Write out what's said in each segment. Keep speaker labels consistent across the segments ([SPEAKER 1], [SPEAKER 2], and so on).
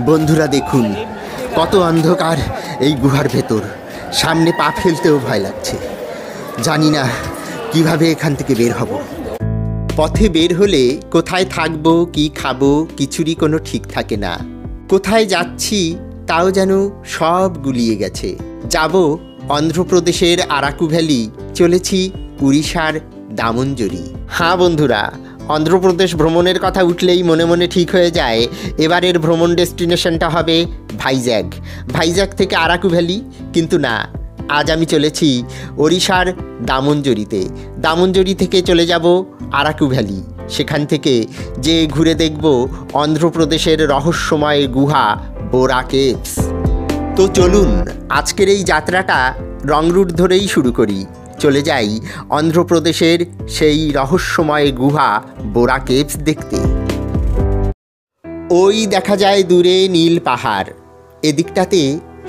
[SPEAKER 1] বন্ধুরা দেখুন কত অন্ধকার এই গুহার ভেতর, সামনে পা ফেলতেও ভয় লাগছে। জানি না কিভাবে এখান থেকে বের হব। পথে বের হলে কোথায় থাকবো, কি খাবো, কিছুরই কোনো ঠিক থাকে না। কোথায় যাচ্ছি তাও যেন সব গুলিয়ে গেছে। যাব অন্ধ্রপ্রদেশের আরাকু ভ্যালি, চলেছি উড়িষ্যার দামনজরি। হ্যাঁ বন্ধুরা, অন্ধ্রপ্রদেশ ভ্রমণের কথা উঠলেই মনে মনে ঠিক হয়ে যায় এবারের ভ্রমণ ডেস্টিনেশনটা হবে ভাইজ্যাগ। ভাইজ্যাগ থেকে আরাকু ভ্যালি, কিন্তু না, আজ আমি চলেছি ওড়িশার দামনজরিতে। দামনজরি থেকে চলে যাব আরাকু ভ্যালি, সেখান থেকে যে ঘুরে দেখব অন্ধ্রপ্রদেশের রহস্যময় গুহা বোরা কেভস। তো চলুন আজকের এই যাত্রাটা রং রুট ধরেই শুরু করি। চলে যাই অন্ধ্রপ্রদেশের সেই রহস্যময় গুহা বোরা কেভস দেখতে। ওই দেখা যায় দূরে নীল পাহাড়, এদিকটাতে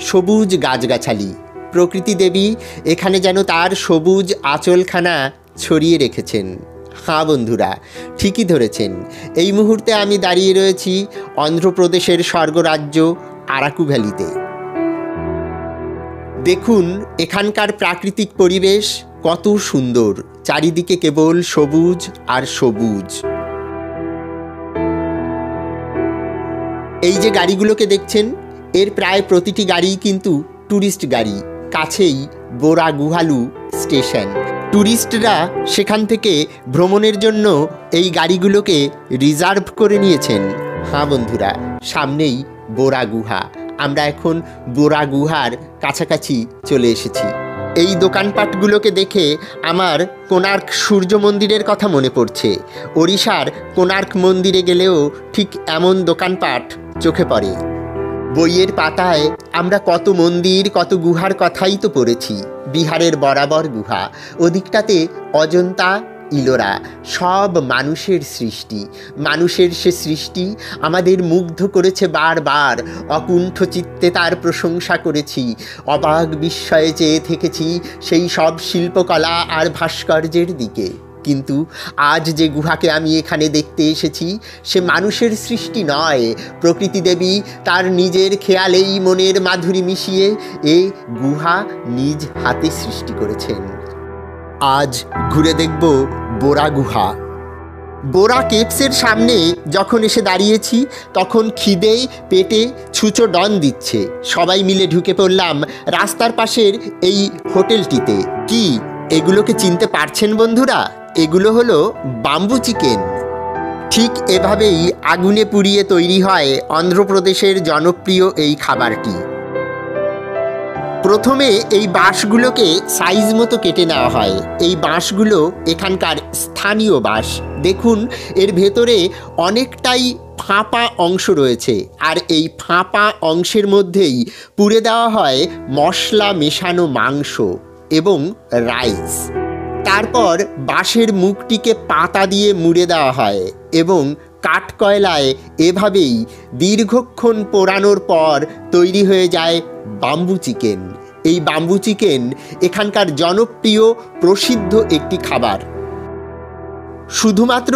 [SPEAKER 1] সবুজ গাছগাছালি। প্রকৃতি দেবী এখানে যেন তার সবুজ আঁচলখানা ছড়িয়ে রেখেছেন। হ্যাঁ বন্ধুরা, ঠিকই ধরেছেন, এই মুহূর্তে আমি দাঁড়িয়ে রয়েছি অন্ধ্রপ্রদেশের স্বর্গরাজ্য আরাকু ভ্যালিতে। দেখুন এখানকার প্রাকৃতিক পরিবেশ কত সুন্দর, চারিদিকে কেবল সবুজ আর সবুজ। এই যে গাড়িগুলোকে দেখছেন, এর প্রায় প্রতিটি গাড়ি কিন্তু ট্যুরিস্ট গাড়ি। কাছেই বোরা গুহালু স্টেশন। ট্যুরিস্টরা সেখান থেকে ভ্রমণের জন্য এই গাড়িগুলোকে রিজার্ভ করে নিয়েছেন। হ্যাঁ বন্ধুরা, সামনেই বোরা গুহা। আমরা এখন বোরা গুহার কাছাকাছি চলে এসেছি। এই দোকানপাটগুলোকে দেখে আমার কোণার্ক সূর্য মন্দিরের কথা মনে পড়ছে। ওড়িশার কোণার্ক মন্দিরে গেলেও ঠিক এমন দোকানপাট চোখে পড়ে। বইয়ের পাতায় আমরা কত মন্দির, কত গুহার কথাই তো পড়েছি। বিহারের বরাবর গুহা, ওদিকটাতে অজন্তা, ইলোরা, সব মানুষের সৃষ্টি। মানুষের সে সৃষ্টি আমাদের মুগ্ধ করেছে বারবার। অকুণ্ঠ চিত্তে তার প্রশংসা করেছি, অবাক বিস্ময়ে চেয়ে থেকেছি সেই সব শিল্পকলা আর ভাস্কর্যের দিকে। কিন্তু আজ যে গুহাকে আমি এখানে দেখতে এসেছি, সে মানুষের সৃষ্টি নয়। প্রকৃতি দেবী তার নিজের খেয়ালেই মনের মাধুরী মিশিয়ে এ গুহা নিজ হাতে সৃষ্টি করেছেন। আজ ঘুরে দেখব বোরা গুহা। বোরা কেভসের সামনে যখন এসে দাঁড়িয়েছি, তখন খিদেই পেটে ছুঁচো ডন দিচ্ছে। সবাই মিলে ঢুকে পড়লাম রাস্তার পাশের এই হোটেলটিতে। কি এগুলোকে চিনতে পারছেন বন্ধুরা? এগুলো হলো বাম্বু চিকেন। ঠিক এভাবেই আগুনে পুড়িয়ে তৈরি হয় অন্ধ্রপ্রদেশের জনপ্রিয় এই খাবারটি। প্রথমে এই বাঁশগুলোকে সাইজ মতো কেটে নেওয়া হয়। এই বাঁশগুলো এখানকার স্থানীয় বাঁশ। দেখুন এর ভেতরে অনেকটাই ফাঁপা অংশ রয়েছে, আর এই ফাঁপা অংশের মধ্যেই পুড়ে দেওয়া হয় মশলা মেশানো মাংস এবং রাইস। তারপর বাঁশের মুখটিকে পাতা দিয়ে মুড়ে দেওয়া হয় এবং কাঠকয়লায় এভাবেই দীর্ঘক্ষণ পোড়ানোর পর তৈরি হয়ে যায় বাম্বু চিকেন। এই বাম্বু চিকেন এখানকার জনপ্রিয় প্রসিদ্ধ একটি খাবার। শুধুমাত্র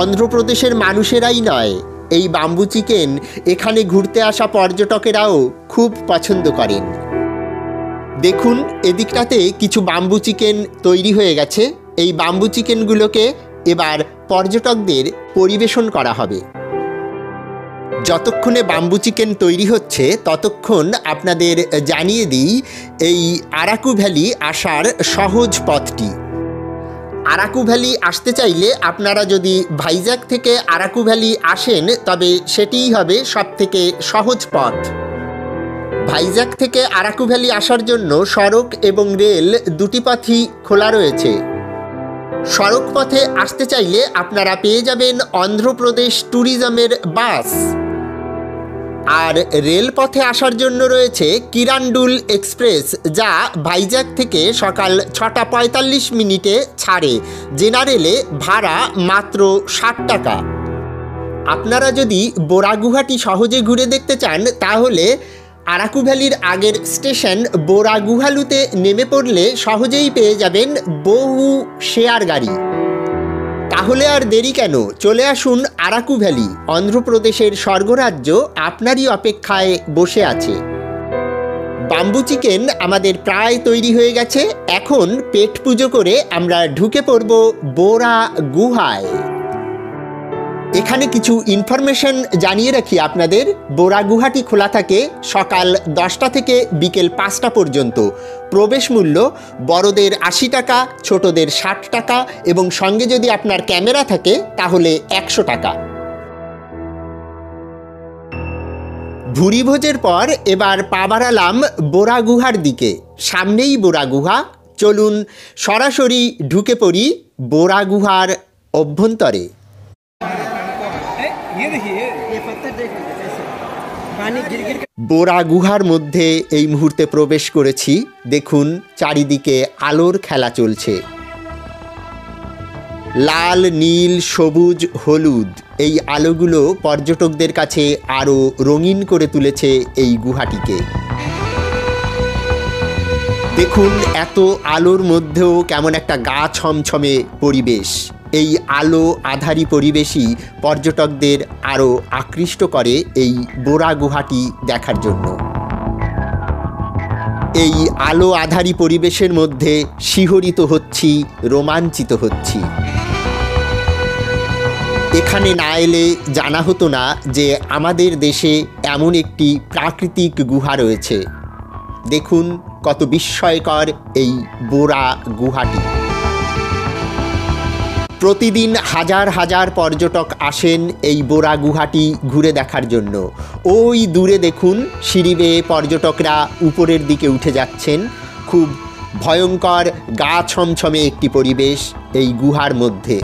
[SPEAKER 1] অন্ধ্রপ্রদেশের মানুষেরাই নয়, এই বাম্বু চিকেন এখানে ঘুরতে আসা পর্যটকেরাও খুব পছন্দ করেন। দেখুন এদিকটাতে কিছু বাম্বু চিকেন তৈরি হয়ে গেছে। এই বাম্বু চিকেনগুলোকে এবার পর্যটকদের পরিবেশন করা হবে। যতক্ষণে বাম্বু চিকেন তৈরি হচ্ছে ততক্ষণ আপনাদের জানিয়ে দিই এই আরাকু ভ্যালি আসার সহজ পথটি। আরাকু ভ্যালি আসতে চাইলে আপনারা যদি ভাইজ্যাগ থেকে আরাকু ভ্যালি আসেন, তবে সেটিই হবে সবথেকে সহজ পথ। ভাইজ্যাগ থেকে আরাকু ভ্যালি আসার জন্য সড়ক এবং রেল দুটি পথই খোলা রয়েছে। সড়ক পথে আসতে চাইলে আপনারা পেয়ে যাবেন অন্ধ্রপ্রদেশ ট্যুরিজমের বাস, আর রেলপথে আসার জন্য রয়েছে কিরান্ডুল এক্সপ্রেস, যা ভাইজ্যাগ থেকে সকাল 6:45 ছাড়ে। জেনারেলে ভাড়া মাত্র 60 টাকা। আপনারা যদি বোরা গুহাটি সহজে ঘুরে দেখতে চান, তাহলে আরাকু ভ্যালির আগের স্টেশন বোরা গুহালুতে নেমে পড়লে সহজেই পেয়ে যাবেন বহু শেয়ার গাড়ি। তাহলে আর দেরি কেন, চলে আসুন আরাকু ভ্যালি। অন্ধ্রপ্রদেশের স্বর্গরাজ্য আপনারই অপেক্ষায় বসে আছে। বাম্বু চিকেন আমাদের প্রায় তৈরি হয়ে গেছে। এখন পেট পুজো করে আমরা ঢুকে পড়ব বোরা গুহায়। এখানে কিছু ইনফরমেশন জানিয়ে রাখি আপনাদের। বোরা গুহাটি খোলা থাকে সকাল 10টা থেকে বিকেল 5টা পর্যন্ত। প্রবেশ মূল্য বড়দের 80 টাকা, ছোটদের 60 টাকা এবং সঙ্গে যদি আপনার ক্যামেরা থাকে তাহলে 100 টাকা। ভুরিভোজের পর এবার পা বাড়ালাম বোরা গুহার দিকে। সামনেই বোরা গুহা, চলুন সরাসরি ঢুকে পড়ি বোরা গুহার অভ্যন্তরে। বোরা গুহার মধ্যে এই মুহূর্তে প্রবেশ করেছি। দেখুন চারিদিকে আলোর খেলা চলছে। লাল, নীল, সবুজ, হলুদ এই আলোগুলো পর্যটকদের কাছে আরও রঙিন করে তুলেছে এই গুহাটিকে। দেখুন এত আলোর মধ্যেও কেমন একটা গা ছমছমে পরিবেশ। এই আলো আধারী পরিবেশই পর্যটকদের আরও আকৃষ্ট করে এই বোরা গুহাটি দেখার জন্য। এই আলো আধারী পরিবেশের মধ্যে শিহরিত হচ্ছি, রোমাঞ্চিত হচ্ছি। এখানে না এলে জানা হতো না যে আমাদের দেশে এমন একটি প্রাকৃতিক গুহা রয়েছে। দেখুন কত বিস্ময়কর এই বোরা গুহাটি। প্রতিদিন হাজার হাজার পর্যটক আসেন এই বোরা গুহাটি ঘুরে দেখার জন্য। ওই দূরে দেখুন সিঁড়ি বেয়ে পর্যটকরা উপরের দিকে উঠে যাচ্ছেন। খুব ভয়ঙ্কর গা ছমছমে একটি পরিবেশ এই গুহার মধ্যে।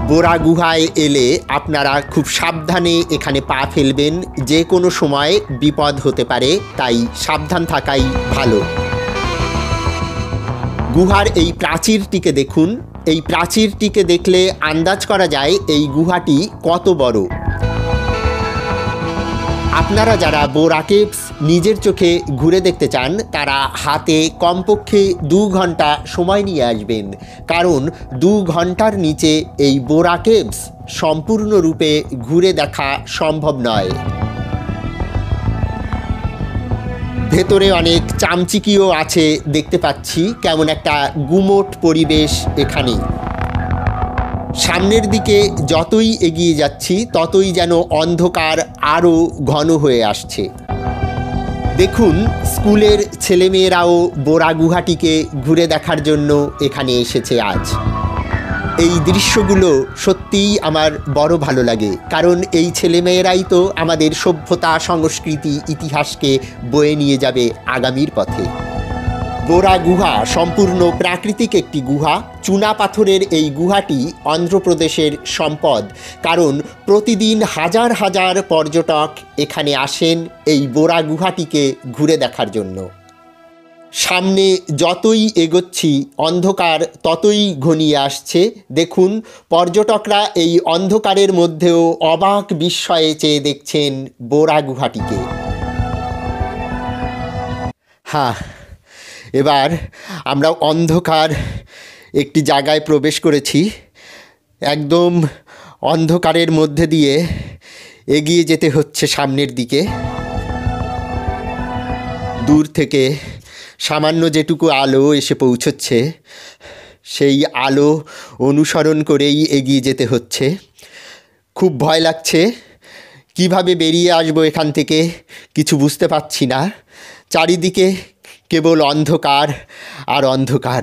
[SPEAKER 1] বোরা গুহায় এলে আপনারা খুব সাবধানে এখানে পা ফেলবেন। যে কোনো সময় বিপদ হতে পারে, তাই সাবধান থাকাই ভালো। গুহার এই প্রাচীরটিকে দেখুন। এই প্রাচীরটিকে দেখলে আন্দাজ করা যায় এই গুহাটি কত বড়। আপনারা যারা বোরা কেভস নিজের চোখে ঘুরে দেখতে চান তারা হাতে কমপক্ষে 2 ঘন্টা সময় নিয়ে আসবেন, কারণ 2 ঘন্টার নিচে এই বোরা কেভস সম্পূর্ণরূপে ঘুরে দেখা সম্ভব নয়। ভেতরে অনেক চামচিকিও আছে দেখতে পাচ্ছি। কেমন একটা গুমোট পরিবেশ এখানে। সামনের দিকে যতই এগিয়ে যাচ্ছি ততই যেন অন্ধকার আরও ঘন হয়ে আসছে। দেখুন স্কুলের ছেলেমেয়েরাও বোরা গুহাটিকে ঘুরে দেখার জন্য এখানে এসেছে আজ। এই দৃশ্যগুলো সত্যিই আমার বড় ভালো লাগে, কারণ এই ছেলেমেয়েরাই তো আমাদের সভ্যতা, সংস্কৃতি, ইতিহাসকে বয়ে নিয়ে যাবে আগামীর পথে। বোরা গুহা সম্পূর্ণ প্রাকৃতিক একটি গুহা। চুনা পাথরের এই গুহাটি অন্ধ্রপ্রদেশের সম্পদ, কারণ প্রতিদিন হাজার হাজার পর্যটক এখানে আসেন এই বোরা গুহাটিকে ঘুরে দেখার জন্য। সামনে যতই এগোচ্ছি অন্ধকার ততই ঘনিয়ে আসছে। দেখুন পর্যটকরা এই অন্ধকারের মধ্যেও অবাক বিস্ময়ে চেয়ে দেখছেন বোরা গুহাটিকে। হ্যাঁ, এবার আমরা অন্ধকার একটি জায়গায় প্রবেশ করেছি। একদম অন্ধকারের মধ্যে দিয়ে এগিয়ে যেতে হচ্ছে সামনের দিকে। দূর থেকে সামান্য যেটুকু আলো এসে পৌঁছচ্ছে, সেই আলো অনুসরণ করেই এগিয়ে যেতে হচ্ছে। খুব ভয় লাগছে। কিভাবে বেরিয়ে আসবো এখান থেকে কিছু বুঝতে পারছি না। চারিদিকে কেবল অন্ধকার আর অন্ধকার।